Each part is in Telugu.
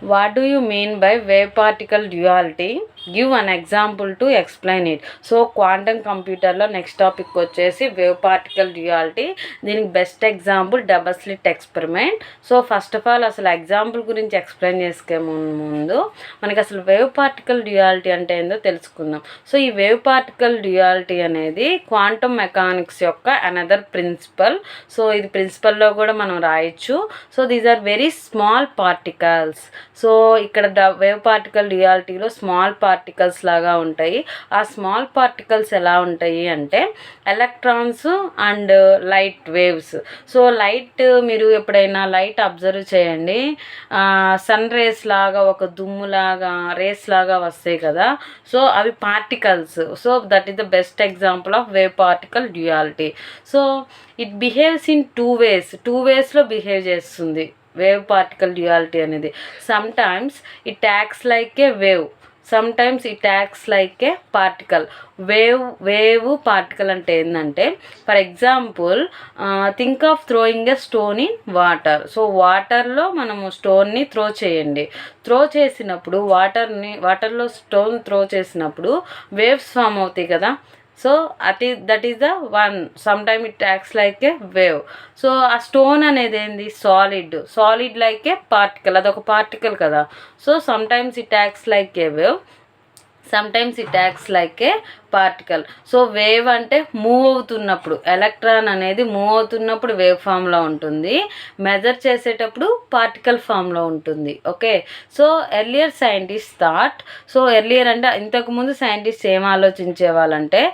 What do you mean by wave particle duality? Give an example to explain it. So quantum కంప్యూటర్లో నెక్స్ట్ టాపిక్ వచ్చేసి వేవ్ పార్టికల్ డ్యూయాలిటీ. దీనికి best example double slit experiment. So first of all అసలు ఎగ్జాంపుల్ గురించి ఎక్స్ప్లెయిన్ చేసుకే ముందు మనకి అసలు వేవ్ పార్టికల్ డ్యూయాలిటీ అంటే ఏందో తెలుసుకుందాం. సో ఈ వేవ్ పార్టికల్ డ్యూయాలిటీ అనేది క్వాంటమ్ మెకానిక్స్ యొక్క అనదర్ ప్రిన్సిపల్. సో ఇది ప్రిన్సిపల్లో కూడా మనం రాయొచ్చు. So these are very small particles. So ఇక్కడ వేవ్ పార్టికల్ డ్యూయాలిటీలో స్మాల్ పార్టికల్స్ లాగా ఉంటాయి. ఆ స్మాల్ పార్టికల్స్ ఎలా ఉంటాయి అంటే electrons and light waves. So light మీరు ఎప్పుడైనా లైట్ అబ్జర్వ్ చేయండి, సన్ రేస్ లాగా ఒక దుమ్ములాగా రేస్ లాగా వస్తాయి కదా. సో అవి particles. So that is the best example of wave particle duality. So it behaves in two వేస్లో బిహేవ్ చేస్తుంది వేవ్ పార్టికల్ డ్యూయాలిటీ అనేది. Sometimes it acts like a wave, sometimes it acts like a particle. Wave particle అంటే ఏంటంటే for example think of throwing a stone in water. So వాటర్లో మనము స్టోన్ని త్రో చేయండి. త్రో చేసినప్పుడు వాటర్లో స్టోన్ త్రో చేసినప్పుడు వేవ్స్ ఫామ్ అవుతాయి కదా. So that is the one. Sometime it acts like a wave. So ఆ స్టోన్ అనేది ఏంది సాలిడ్ లైక్ ఏ పార్టికల్, అదొక పార్టికల్ కదా. So some times it acts like a wave, sometimes it acts like a particle. So wave అంటే మూవ్ అవుతున్నప్పుడు, ఎలక్ట్రాన్ అనేది మూవ్ అవుతున్నప్పుడు వేవ్ ఫామ్లో ఉంటుంది, మెజర్ చేసేటప్పుడు పార్టికల్ ఫామ్లో ఉంటుంది. Okay. So earlier scientist thought, so earlier అంటే ఇంతకుముందు సైంటిస్ట్ ఏం ఆలోచించే వాళ్ళంటే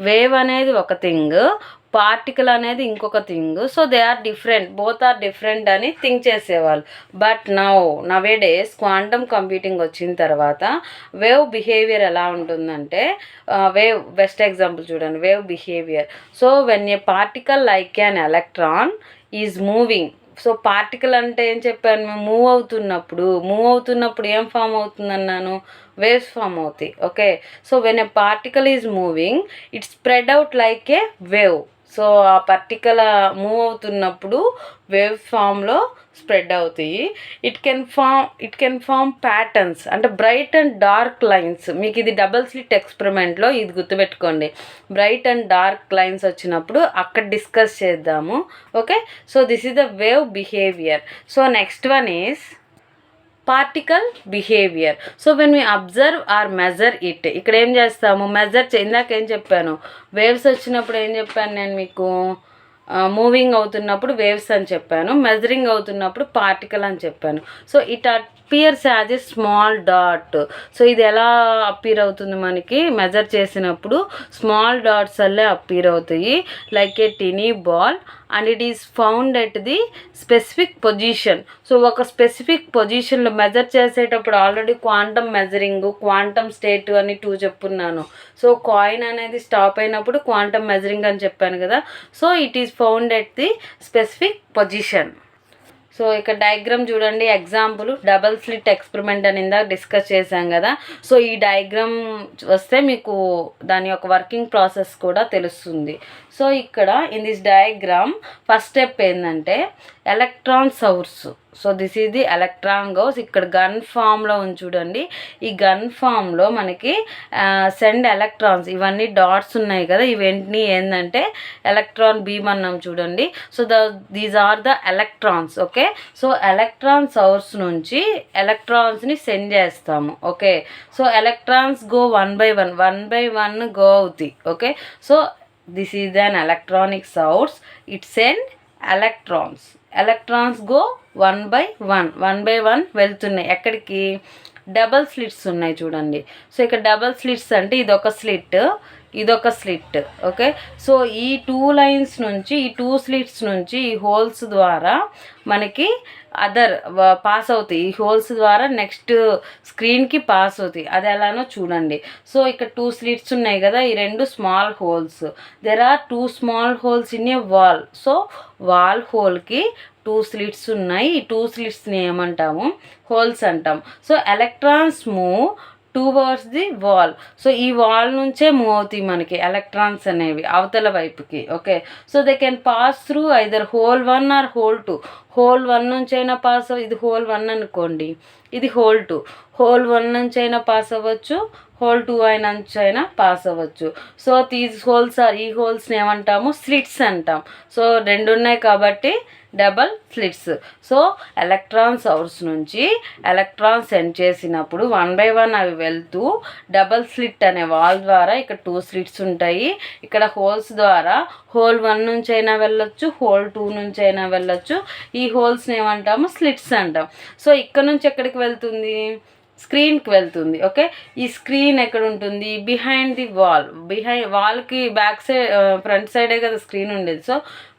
వేవ్ అనేది ఒక థింగ్, పార్టికల్ అనేది ఇంకొక thing. So they are different, both are different అని థింక్ చేసేవాళ్ళు. But nowadays quantum computing వచ్చిన తర్వాత వేవ్ బిహేవియర్ ఎలా ఉంటుందంటే వేవ్ బెస్ట్ ఎగ్జాంపుల్ చూడండి, wave behaviour. So when a particle like an electron is moving. So particle అంటే ఏం చెప్పాను, మూవ్ అవుతున్నప్పుడు ఏం ఫామ్ అవుతుందన్నాను, వేవ్స్ ఫామ్ అవుతాయి. Okay. So when a particle is moving it spread out like a wave. So ఆ పార్టికల్ మూవ్ అవుతున్నప్పుడు వేవ్ ఫామ్లో స్ప్రెడ్ అవుతాయి. ఇట్ కెన్ ఫామ్ ప్యాటర్న్స్ అంటే బ్రైట్ అండ్ డార్క్ లైన్స్. మీకు ఇది డబల్ స్లిట్ ఎక్స్పెరిమెంట్లో ఇది గుర్తుపెట్టుకోండి. బ్రైట్ అండ్ డార్క్ లైన్స్ వచ్చినప్పుడు అక్కడ డిస్కస్ చేద్దాము. Okay. So this is the wave behaviour. So next one is particle behaviour. So when we observe or measure it, ఇక్కడ ఏం చేస్తాము, ఇందాక ఏం చెప్పాను, వేవ్స్ వచ్చినప్పుడు ఏం చెప్పాను నేను మీకు, మూవింగ్ అవుతున్నప్పుడు వేవ్స్ అని చెప్పాను, మెజరింగ్ అవుతున్నప్పుడు పార్టికల్ అని చెప్పాను. So it appears as a small dot. So ఇది ఎలా అపీర్ అవుతుంది మనకి, మెజర్ చేసినప్పుడు స్మాల్ డాట్స్ అల్లే అపీర్ అవుతాయి like A tiny ball and it is found at the specific position. So ఒక స్పెసిఫిక్ పొజిషన్లో మెజర్ చేసేటప్పుడు already quantum measuring, quantum state అని 2 చెప్పున్నాను. సో కాయిన్ అనేది స్టాప్ అయినప్పుడు క్వాంటమ్ మెజరింగ్ అని చెప్పాను కదా. So it is found at the specific position. So ఇక్కడ డయాగ్రామ్ చూడండి, ఎగ్జాంపుల్ డబల్ స్లిట్ ఎక్స్పెరిమెంట్ అని ఇందాక డిస్కస్ చేశాం కదా. సో ఈ డయాగ్రామ్ వస్తే మీకు దాని యొక్క వర్కింగ్ ప్రాసెస్ కూడా తెలుస్తుంది. సో ఇక్కడ in this diagram first step ఏంటంటే electron source. So this is the electron goes. ఇక్కడ గన్ ఫామ్లో ఉంది చూడండి. ఈ గన్ ఫామ్లో మనకి సెండ్ ఎలక్ట్రాన్స్, ఇవన్నీ డాట్స్ ఉన్నాయి కదా, ఇవన్నీ ఏంటంటే ఎలక్ట్రాన్ బీమ్ అన్నాం చూడండి. So these are the electrons. Okay. So electron source నుంచి ఎలక్ట్రాన్స్ని సెండ్ చేస్తాము. ఓకే. So electrons go one by one go అవుతాయి. Okay. So this is an electronic source. It send electrons go one by one వెళ్తున్నాయి. ఎక్కడికి, డబల్ స్లిట్స్ ఉన్నాయి చూడండి. సో ఇక్కడ డబల్ స్లిట్స్ అంటే ఇదొక స్లిట్. ఓకే. సో ఈ 2 లైన్స్ నుంచి, ఈ 2 స్లిట్స్ నుంచి ఈ హోల్స్ ద్వారా మనకి పాస్ అవుతాయి. ఈ హోల్స్ ద్వారా నెక్స్ట్ స్క్రీన్కి పాస్ అవుతాయి. అది ఎలానో చూడండి. సో ఇక్కడ 2 స్లిట్స్ ఉన్నాయి కదా, ఈ 2 small holes. There are 2 small holes in a wall. So wall హోల్కి 2 స్లిట్స్ ఉన్నాయి. ఈ 2 స్లిట్స్ని ఏమంటాము, హోల్స్ అంటాం. So electrons move towards the wall. So ఈ వాల్ నుంచే మూవ్ అవుతాయి మనకి ఎలక్ట్రాన్స్ అనేవి అవతల వైపుకి. Okay, so they can pass through either hole 1 or hole 2. Hole 1 నుంచి అయినా పాస్ ఇది హోల్ 1 అనుకోండి, ఇది హోల్ 2. హోల్ 1 నుంచి అయినా పాస్ అవ్వచ్చు, హోల్ 2 నుంచి అయినా పాస్ అవ్వచ్చు. సో దీస్ హోల్స్ ఆర్, ఈ హోల్స్ని ఏమంటాము, స్లిట్స్ అంటాం. సో 2 ఉన్నాయి కాబట్టి double slits. So electrons source నుంచి ఎలక్ట్రాన్స్ సెండ్ చేసినప్పుడు 1 by 1 అవి వెళ్తూ డబల్ స్లిట్ అనే వాల్ ద్వారా ఇక్కడ 2 స్లిట్స్ ఉంటాయి. ఇక్కడ హోల్స్ ద్వారా హోల్ 1 నుంచి అయినా వెళ్ళొచ్చు, హోల్ 2 నుంచి అయినా వెళ్ళొచ్చు. ఈ హోల్స్ని ఏమంటాము, స్లిట్స్ అంటాం. సో ఇక్కడ నుంచి ఎక్కడికి వెళ్తుంది, స్క్రీన్కి వెళ్తుంది. ఓకే, ఈ స్క్రీన్ ఎక్కడ ఉంటుంది, బిహైండ్ ది వాల్. వాల్కి బ్యాక్ సైడ్, ఫ్రంట్ సైడే కదా స్క్రీన్ ఉండేది. So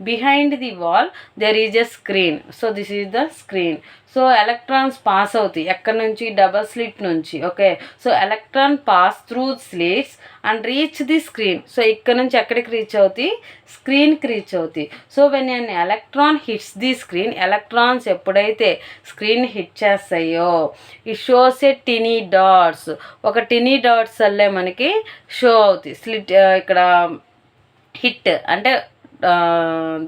behind the wall there is a screen. So this is the screen. So electrons pass అవుతాయి ఎక్కడ నుంచి, డబల్ స్లిట్ నుంచి. Okay, so electron pass through slits and reach the screen. So ఇక్కడ నుంచి ఎక్కడికి రీచ్ అవుతాయి, స్క్రీన్కి రీచ్ అవుతాయి. So when an electron hits the screen, electrons ఎప్పుడైతే స్క్రీన్ హిట్ చేస్తాయో it shows A tiny dots. ఒక టినీ డాట్స్ అల్లే మనకి షో అవుతాయి. స్లిట్ ఇక్కడ హిట్ అంటే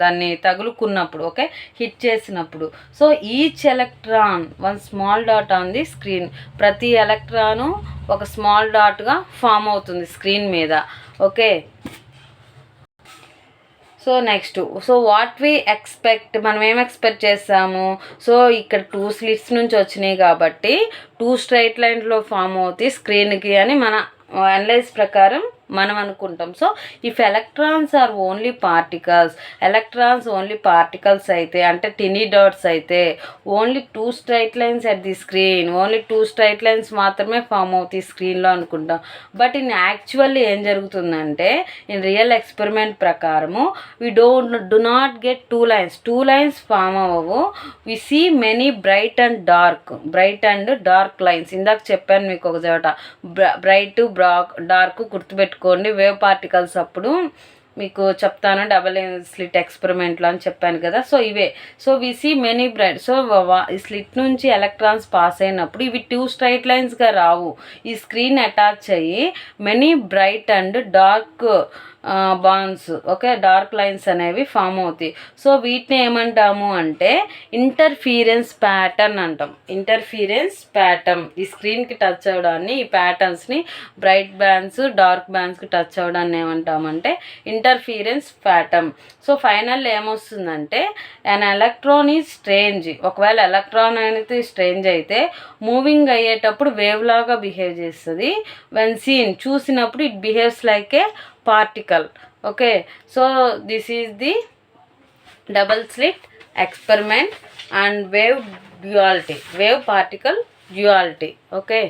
దాన్ని తగులుకున్నప్పుడు, ఓకే, హిట్ చేసినప్పుడు. So each electron 1 small dot on the screen. ప్రతి ఎలక్ట్రాను ఒక స్మాల్ డాట్గా ఫామ్ అవుతుంది స్క్రీన్ మీద. Okay, so next, so what we expect, మనం ఏం ఎక్స్పెక్ట్ చేస్తాము. సో ఇక్కడ 2 స్లిట్స్ నుంచి వచ్చినాయి కాబట్టి 2 స్ట్రైట్ లైన్స్లో ఫామ్ అవుతాయి స్క్రీన్కి అని మన అనలైజ్ ప్రకారం మనం అనుకుంటాం. So if electrons are only particles, electrons only particles అయితే, అంటే టినీ డాట్స్ అయితే only 2 straight lines at the screen, only 2 straight lines మాత్రమే ఫామ్ అవుతాయి స్క్రీన్లో అనుకుంటాం. బట్ ఇన్ యాక్చువల్లీ ఏం జరుగుతుందంటే, ఇన్ రియల్ ఎక్స్పెరిమెంట్ ప్రకారము we do not get 2 lines form అవ్వవు. We see many bright and dark lines. ఇందాక చెప్పాను మీకు ఒక చోట, బ్రైట్ డార్క్ గుర్తుపెట్టుకోండి. వేవ్ పార్టికల్స్ అప్పుడు మీకు చెప్తాను, డబల్ స్లిట్ ఎక్స్పెరిమెంట్లో అని చెప్పాను కదా. సో ఇవే. So we see many bright. So ఈ స్లిట్ నుంచి ఎలక్ట్రాన్స్ పాస్ అయినప్పుడు ఇవి 2 స్ట్రైట్ లైన్స్గా రావు. ఈ స్క్రీన్ అటాచ్ అయ్యి many bright and dark bands, okay, dark lines అనేవి ఫామ్ అవుతాయి. సో వీటిని ఏమంటాము అంటే ఇంటర్ఫీరెన్స్ ప్యాటర్న్ అంటాం. ఇంటర్ఫీరెన్స్ ప్యాటర్న్, ఈ స్క్రీన్కి టచ్ అవ్వడాన్ని, ఈ ప్యాటర్న్స్ని బ్రైట్ బ్యాండ్స్ డార్క్ బ్యాండ్స్కి టచ్ అవ్వడాన్ని ఏమంటామంటే ఇంటర్ఫీరెన్స్ ప్యాటర్న్. సో ఫైనల్ ఏమొస్తుందంటే అన్ ఎలక్ట్రాన్ ఈజ్ స్ట్రేంజ్. ఒకవేళ ఎలక్ట్రాన్ అనేది స్ట్రేంజ్ అయితే మూవింగ్ అయ్యేటప్పుడు వేవ్ లాగా బిహేవ్ చేస్తుంది. వెన్ సీన్, చూసినప్పుడు it behaves like A particle. Okay, so this is the double slit experiment and wave particle duality. Okay.